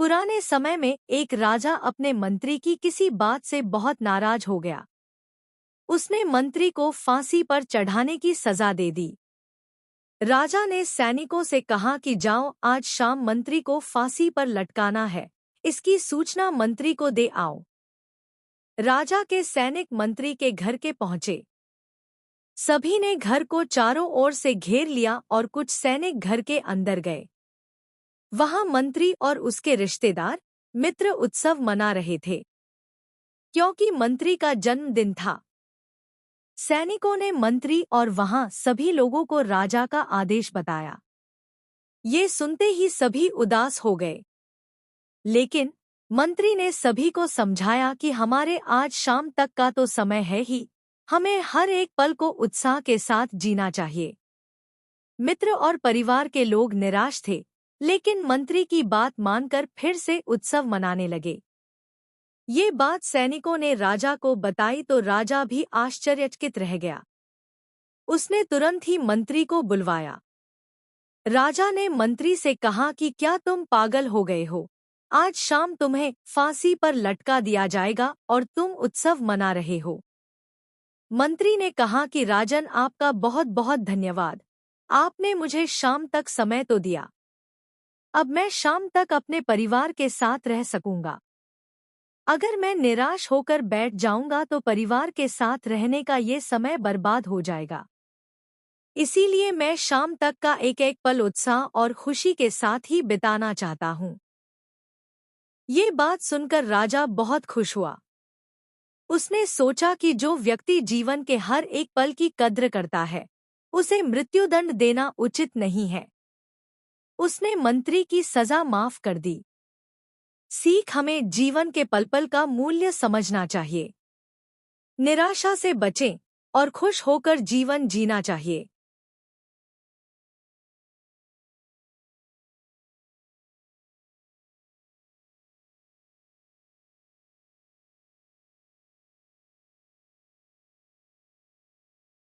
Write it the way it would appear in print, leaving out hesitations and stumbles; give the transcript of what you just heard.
पुराने समय में एक राजा अपने मंत्री की किसी बात से बहुत नाराज हो गया। उसने मंत्री को फांसी पर चढ़ाने की सजा दे दी। राजा ने सैनिकों से कहा कि जाओ, आज शाम मंत्री को फांसी पर लटकाना है, इसकी सूचना मंत्री को दे आओ। राजा के सैनिक मंत्री के घर के पहुंचे। सभी ने घर को चारों ओर से घेर लिया और कुछ सैनिक घर के अंदर गए। वहां मंत्री और उसके रिश्तेदार, मित्र उत्सव मना रहे थे, क्योंकि मंत्री का जन्मदिन था। सैनिकों ने मंत्री और वहां सभी लोगों को राजा का आदेश बताया। ये सुनते ही सभी उदास हो गए। लेकिन मंत्री ने सभी को समझाया कि हमारे आज शाम तक का तो समय है ही, हमें हर एक पल को उत्साह के साथ जीना चाहिए। मित्र और परिवार के लोग निराश थे, लेकिन मंत्री की बात मानकर फिर से उत्सव मनाने लगे। ये बात सैनिकों ने राजा को बताई तो राजा भी आश्चर्यचकित रह गया। उसने तुरंत ही मंत्री को बुलवाया। राजा ने मंत्री से कहा कि क्या तुम पागल हो गए हो? आज शाम तुम्हें फांसी पर लटका दिया जाएगा और तुम उत्सव मना रहे हो। मंत्री ने कहा कि राजन, आपका बहुत बहुत धन्यवाद, आपने मुझे शाम तक समय तो दिया। अब मैं शाम तक अपने परिवार के साथ रह सकूंगा। अगर मैं निराश होकर बैठ जाऊंगा तो परिवार के साथ रहने का ये समय बर्बाद हो जाएगा। इसीलिए मैं शाम तक का एक एक पल उत्साह और खुशी के साथ ही बिताना चाहता हूँ। ये बात सुनकर राजा बहुत खुश हुआ। उसने सोचा कि जो व्यक्ति जीवन के हर एक पल की कद्र करता है, उसे मृत्युदंड देना उचित नहीं है। उसने मंत्री की सजा माफ कर दी। सीख, हमें जीवन के पल पल का मूल्य समझना चाहिए। निराशा से बचें और खुश होकर जीवन जीना चाहिए।